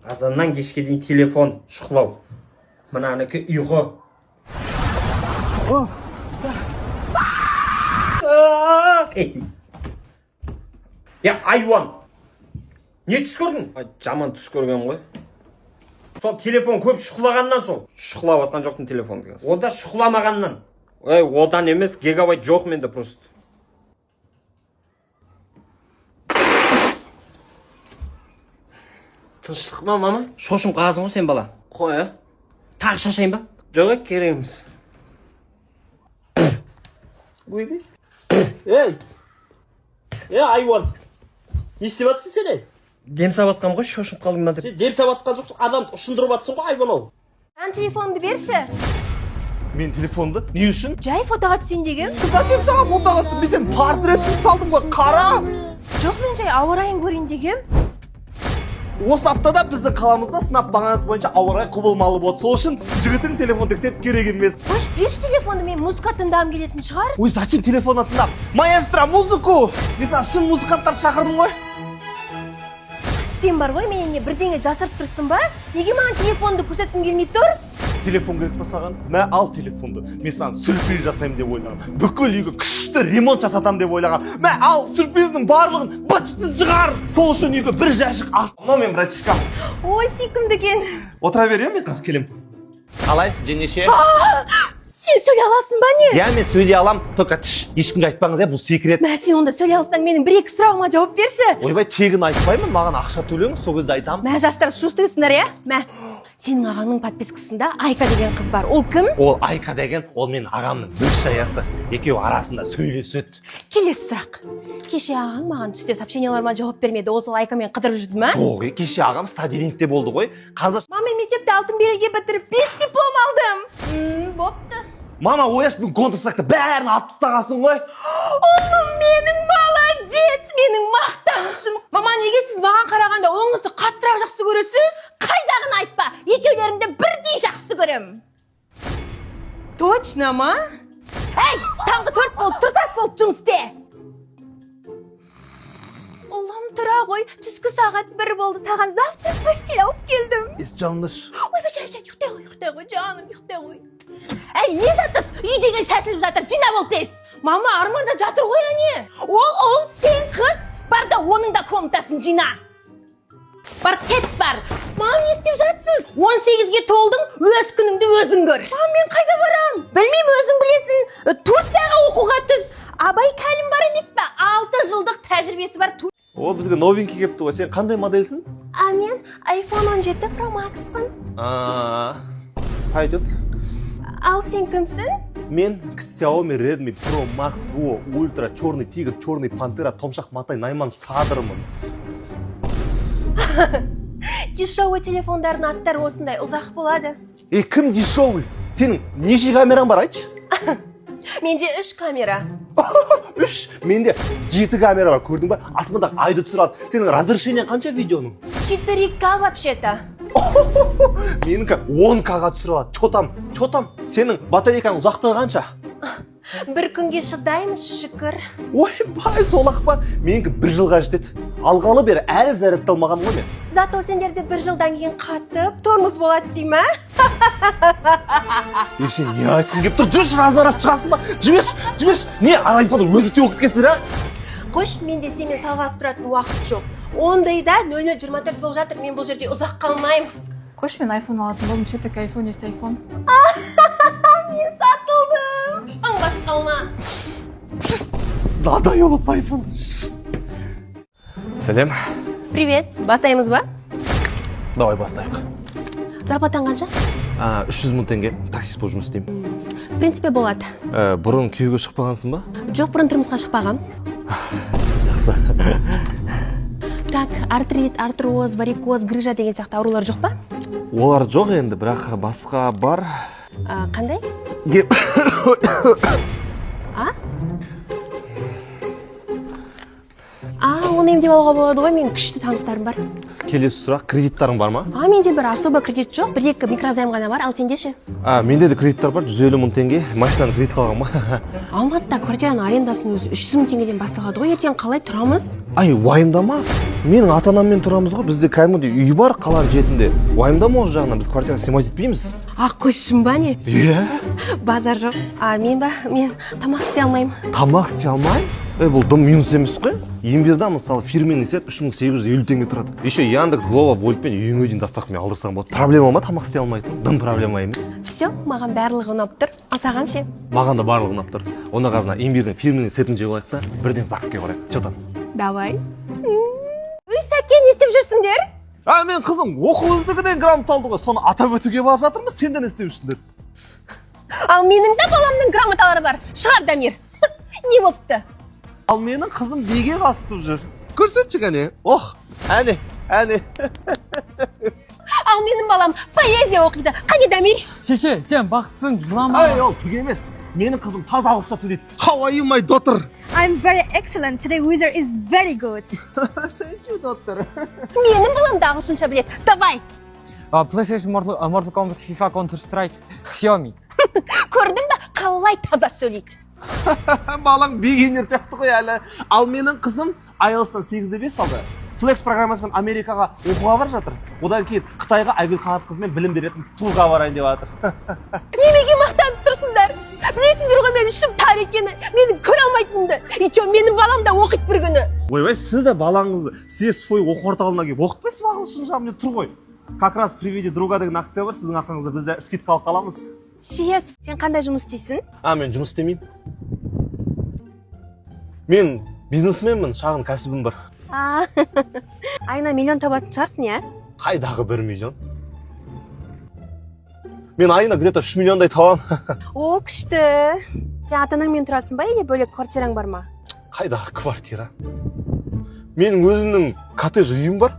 Азаннан кешке дейін телефон, шұқылау. Мынанікі ұйқы. Айуан! Не түс көрдің? Жаман түс көрген ғой. Сол телефон көп шұқылағаннан сол. Шұқылап атқан жоқтың телефон деген. Ода шұқыламағаннан. Одан емес, гигабайт жоқ менде просто. Тыныштық ма, мама? Шошым қағазың ғой сен бала. Қой, тағы шашайын ба? Жоқ, керек емес. Ой, айуан. Не істеп жатсың сен? Дем сабатқам ғой, шошым қалдың ба деп. Дем сабатқан жоқ, адам ұшындырып жатсың ғой, айуан ау. Мен телефонды берші. Мен телефонды? Не үшін? Жай фотоға түсейін деген. Зачем саған фотоға түсіп? Мен сен портретін салдым ғой, қара. Жоқ, мен жай ауа райын көрейін деген. Осы аптада біздің қаламызда сынап бағанасы бойынша ауа райы құбылмалы болды. Сол үшін жігітің телефон тексеріп керек емес. Қош, берші телефонды, мен музыка тыңдағым келетін шығар. Ой, зачем телефон тыңдап? Маэстро, музыку! Мен саған шын музыканттарды шақырдым ғой. Сен бар ғой, менен бірдеңе жасырып тұрсың ба? Неге маған телефонды көрсеткің келмей тұр? Телефон керек па саған? Мә ал телефонды. Мен саған сюрприз жасаймын деп ойлағам. Бүкіл үйге күшті ремонт жасатам деп ойлағам. Мә ал сюрпризнің барлығын бачты шығар. Сол үшін үйге бір жәшік ас. Мынау мен братишкам. Ой, сүйкімді екен. Отыра бер, мен қыз келем. Қалайсыз, жеңеше? Сен сөйлей аласың ба не? Я, мен сөйлей алам, только ешкімге айтпаңыз, бұл секрет. Мә, сен онда сөйлей алсаң, менің бір-екі сұрағыма жауап берші. Ойбай, тегін айтпаймын, маған ақша төлеңіз, сол кезде айтамын. Мә, жастар шустыңсыңдар, я? Мә, сенің ағаңның подпискасында Айка деген қыз бар. Ол кім? Ол Айка деген, ол менің ағамның бір шаясы. Екеуі арасында сөйлеседі. Келесі сұрақ. Кеше ағаң маған түсте сообщенияларыма жауап бермеді. Ол сол Айкамен қыдырып жүрді ма? Ой, кеше ағам студентте болды ғой. Қазір Мама, мен мектепте алтын белгі бітіріп 5 диплом алдым. Бопты. мама ояш, бүгін контрстракты бәрін алып тастағансың ғой. Оғлым, менің молодец, менің мақтанышым. Мама, неге сіз маған қарағанда оңызды қаттырақ жақсы көресіз? Қайдағын айтпа, екеулеріңді бірдей жақсы көрем. Точно ма? Әй, таңғы 4 болып, тұрсаш болып жұмыс істе. Ұлым, тұра ғой, түскі сағат 1 болды, саған завтрак постель алып келдім. Жанымдаш. Ой, жай, ұйықтай ғой, жаным, ұйықтай ғой. Әй, не жатыс? Үй деген шашылып жатыр, жина бол тез. Мама, арманда жатыр ғой, әне. Ол сен қыз, бар да оның да комнатасын жина. Бар, кет бар. Мам, не істеп жатсыз? 18-ге толдың, өз күніңді өзің көр. Мам, мен қайда барам? Білмеймін, өзің білесің. Турцияға оқуға түс. Абай кәлім бар емес па? 6 жылдық тәжірибесі бар. О, бізге новенький кепті ғой. Сен қандай модельсің? Мен iPhone 17 Pro Max-пын. Пойдет. Ал сен кімсің? Мен Xiaomi Redmi Pro Max Duo Ultra черный тигр, черный пантера, томшақ матай, найман садырмын. Дешевый телефондардың аттары осындай ұзақ болады. Кім дешевый? Сенің неше камераң бар, айтшы? Менде 3 камера. 3? Менде 7 камера бар, көрдің ба? Аспанда айды түсірады. Сенің разрешение қанша видеоның? 4К вообще-то. Менікі 10К-ға түсіреді. Чотам. Сенің батарейкаң ұзақтығы қанша? Бір күнге шыдаймыз, шүкір. Ойбай, солақ па? Менікі 1 жылға жетеді. Алғалы бері әлі зарядталмаған ғой мен. Зато сендерде 1 жылдан кейін қатып, тормоз болады дей ма? Сен не айтқың кеп тұр? Жүрші, разына-раз шығасың ба? Жіберші. Не, айфонды өзі теу өткесіңдер, а? Қош, менде сенімен салғасып тұратын уақыт жоқ. Ондайда 0024 болып жатыр, мен бұл жерде ұзақ қалмаймын. Қош, мен айфон алатын болдым, все таки айфон есть айфон. Мен сатылдым. Шаңғас қалма. Надоело с айфон. Сәлем. Привет, бастаймыз ба? Давай бастайық. Зарплатаң қанша? 300 000 теңге таксист болып жұмыс істеймін. В принципе, болады. Бұрын күйеуге шықпағансың ба? Жоқ, бұрын тұрмысқа шықпағам. Жақсы. Так, артрит, артроз, варикоз, грыжа деген сияқты аурулар жоқ па? Олар жоқ енді, бірақ басқа бар. Қандай? Оны емдеп алуға болады ғой, менің күшті таныстарым бар. келесі сұрақ, кредиттарың бар ма? Менде бір особо кредит жоқ, 1-2 микрозайм ғана бар, ал сенде ше? Менде де кредиттар бар, 150 мың теңге. Машинаны кредит қалған ба? Алматыда квартираның арендасының өзі 300 мың теңгеден басталады ғой, ертең қалай тұрамыз? Уайымдама. Менің ата-анаммен тұрамыз ғой, бізде кәдімгідей үй бар қаланың жетінде. Уайымдама ол жағынан, біз квартира снимать етпейміз. Қойшым ба не? Иә. Базар жоқ. Мен тамақ істей алмаймын. Тамақ істей алмаймын? Бұл дым минус емес қой. Имбирда мысалы фирменный сет 3850 теңге тұрады. Еще Яндекс, Глова, Вольтпен үйіңе дейін доставкамен алдырсаң болады. Проблема ма тамақ істей алмайтын? Дым проблема емес. Все, маған барлығы ұнап тұр. Ал саған ше? Маған да барлығы ұнап тұр. Онда қазір имбирдің фирменный сетін жеп алайық та, бірден ЗАГСке барайық. Че там? Давай. Сәкен, не істеп жүрсіңдер? Мен қызым оқу үздігінен грамота алды ғой. Соны атап өтуге барып жатырмыз. Сендер не істеп жүрсіңдер? Ал менің де баламның грамоталары бар. Шығар, Дамир. Не болыпты? Ал менің қызым биге қатысып жүр. Көрсетші кәне. Әне. Ал менің балам поэзия оқиды. Қане, Дамир? Шеше, сен бақытсың, жылама. Ол түк емес. Менің қызым таза ауызша сөйлейді. How are you, my daughter? I'm very excellent. Today weather is very good. Thank you, daughter. Менің балам да ағылшынша біледі. Давай. PlayStation, Mortal Kombat, FIFA, Counter-Strike, Xiaomi. Көрдің ба? Қалай таза сөйлейді. Балаң бигинер сияқты ғой әлі. Ал менің қызым IELTS-тан 8-де 5 алды. Flex программасымен Америкаға оқуға бар жатыр. Одан кейін Қытайға Айгүл Қанатқызымен білім беретін турға барайын деп жатыр. Немеге мақтанып тұрсыңдар? Білесіңдер ғой мен ішім тар екені, мені көре алмайтынды. Менің балам да оқиды бір күні. Ойбай, сіз де балаңызды CSFOI оқу орталығына келіп оқытпайсыз ба ағылшын жағымен тұр ғой. Как раз при виде друга деген акция бар, сіздің ақыңызда бізде скидка алып қаламыз. Сен қандай жұмыс істейсің? Мен жұмыс істемеймін. Мен бизнесменмін, шағын кәсібім бар. Айына миллион табатын шығарсың, я? Қайдағы 1 миллион? Мен айына где-то 3 миллиондай табам. О, күшті. Сен ата-анаңмен тұрасың ба, или бөлек квартираң бар ма? Қайдағы квартира? Менің өзімнің коттедж үйім бар,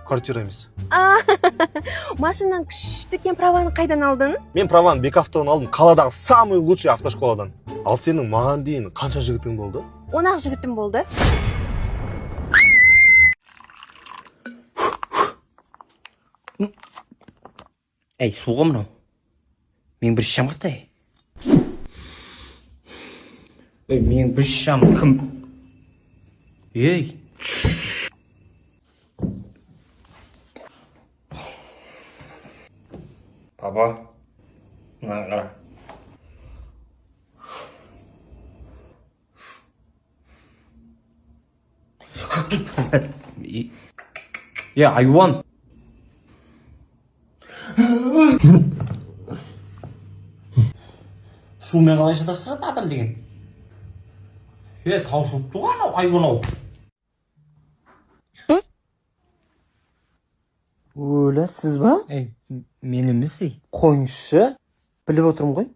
квартира емес. Машинаң күшті екен, праваны қайдан алдың? Мен праваны Бекавтодан алдым, қаладағы самый лучший автошколадан. Ал сенің маған дейін қанша жігітің болды? 10 жігітім болды. Суға мынау. Мен бір шам қыртай. Мен бір шам кім? Папа, мынаны қара. Айуан. Сумен қалай шыдастырады адам деген? Таусылып тұр анау айуан-ау. Өлі, сіз ба? Мен емес, Қойыңызшы. біліп отырмын ғой.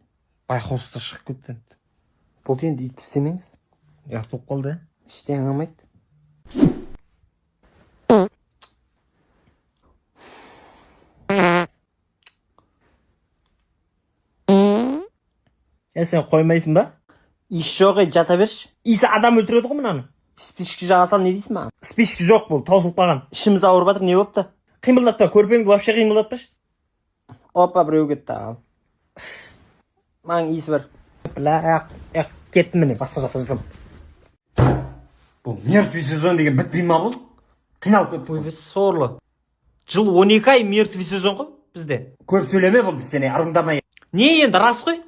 Байқаусызда шығып кетті. Болды енді ит істемеңіз. Ұят болып қалды. Іштен аңамайды. Сен қоймайсың ба? Иш жоқ, жата берші. Исі адам өлтіреді ғой мынаны. Спички жаға сал, не дейсің маған? Спички жоқ бұл, таусылып қалған. Ішіміз ауырып жатыр, не болыпты? Қимылдатпа, көрпеңді вообще қимылдатпашы. Опа, біреу кетті ал. Маған иісі бар. Кеттім міне, басқа жаққа жылдым. Бұл мертвый сезон деген бітпей ма бұл? Қиналып кетті. Ойбай, сорлы. Жыл 12 ай мертвый сезон ғой бізде. Көп сөйлеме бұл сені, арғындамай. Не енді рас қой?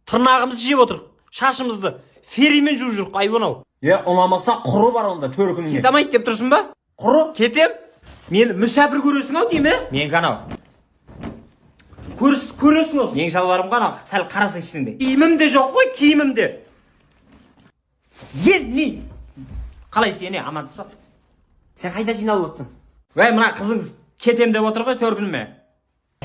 Тырнағымызды жеп отыр. Шашымызды феримен жуып жүрік, айуан-ау. Ұнамаса құры бар онда, төр күніңе. Кетамайды деп тұрсың ба? Құры? Кетем. Мен мүсәпір көресің-ау деймі? Мен қанау. Көресің осы. Мен шалбарым қанау, сәл қарасы ішінде. Киімім де жоқ қой, киімім де. Не? Қалай сені, амансыз ба? Сен қайда жиналып отырсың? Мына қызыңыз кетем деп отыр ғой, төр күніме.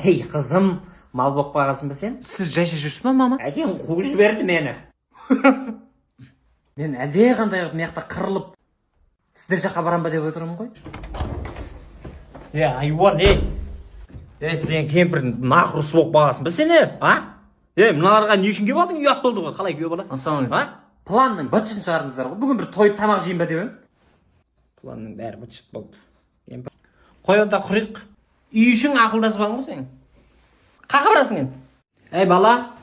Қызым, мал болып қалғансың ба сен? Сіз жайша жүрсіз ба, мама? Әкең қуып жіберді мені. Мен әлде қандай мияқта қырылып, сіздер жаққа барам ба деп отырмын ғой. Айуан, сен кемпірдің нақұрыс болып қалғансың ба сені, мыналарға не үшін келіп алдың? Ұят болды ғой, қалай күйеу бала? Ассалаумағалейкум. Планның быт-шытын шығардыңыздар ғой. Бүгін бір тойып тамақ жейін ба деп едім. Планның бәрі быт-шыт болды. Қой онда құрайық. Үй ішің ақылдасып алың ғой сен. Қақа барасың енді? Әй бала.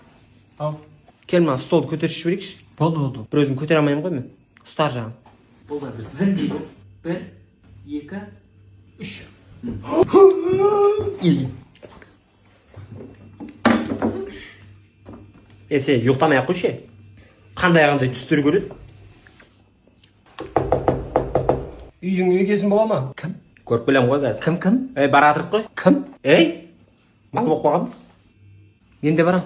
Ау. Кел мына столды көтеріп жіберейікші. Болды. Бір өзім көтере алмаймын ғой мен. Ұстар жағын. Бұл да бір зіл дейді. 1, 2, 3. Сен ұйықтамай ақ қойшы. Қандай түстер көреді? Үйдің егесін бола ма? Кім? Көріп білем ғой қазір. Кім? Бара жатырық қой. Кім? Мал болып қалғанбыз. Мен де барам.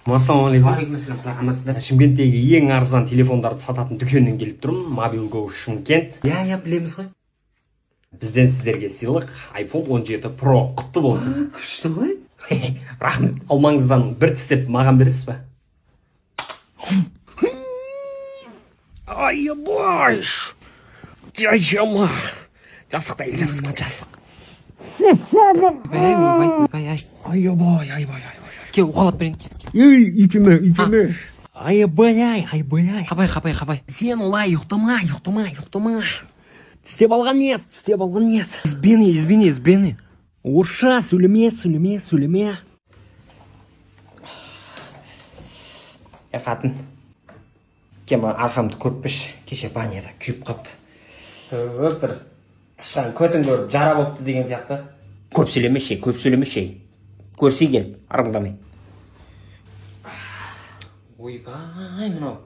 Ассалаумағалейкум. Шымкенттегі ең арзан телефондарды сататын дүкеннен келіп тұрмын. Mobilgo Шымкент. Я білеміз ғой. Бізден сіздерге сыйлық iPhone 17 Pro құтты болсын. Күшті ғой. Рахмет. Алмаңыздан бір тістеп маған бересіз ба? Ай-бай. Жайжама. Жасық дайыл, жасық. Ай-бай. Ке, уқалап берейін. Итеме. Ай-бай. Қапай. Сен олай ұйықтама. Тістеп алған ес. Избені. Орысша сөйлеме. Қатын. Кема арқамды көппіш. Кеше баняда күйіп қапты. Бір тышқан көтін көріп жара бопты деген сияқты. Көп сөйлемешей. Көрсей келіп, арыңдамай. Ойбай, мынау.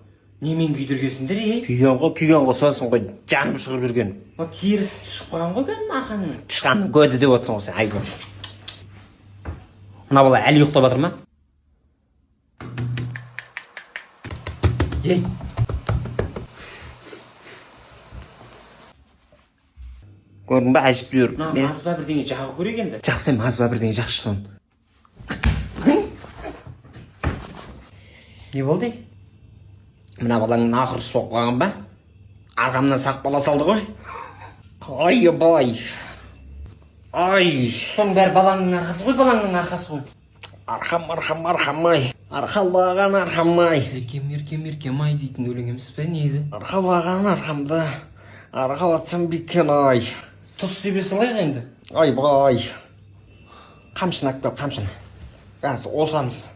Немен күйдіргесіңдер, Күйген ғой, сосын ғой, жаным шығып жүрген. Теріс түшіп қойған ғой, кәдім арқаның. Тышқанның көді деп отырсың ғой сен, айгөн. Мына бала әлі ұйықтап жатыр ма? Көрдің ба, әжіптер. Мазба бірдеңе жағы көрек енді. Жақсы, мазба бірдеңе жақшы сон. Не болды? Мына балаңның ақыры соқ қойған ба? Арқамнан сақ бала салды ғой? Ай-бай. Соның бәрі балаңның арқасы ғой. Арқам-ай. Арқалаған арқам-ай. Еркем-ай дейтін өлең емес пе негізі? Арқалаған арқамды. Арқалатсам беккен-ай. Тұз себе салайық енді. Ай-бай. Қамшын әкпеп, қамшын. Қазір осамыз.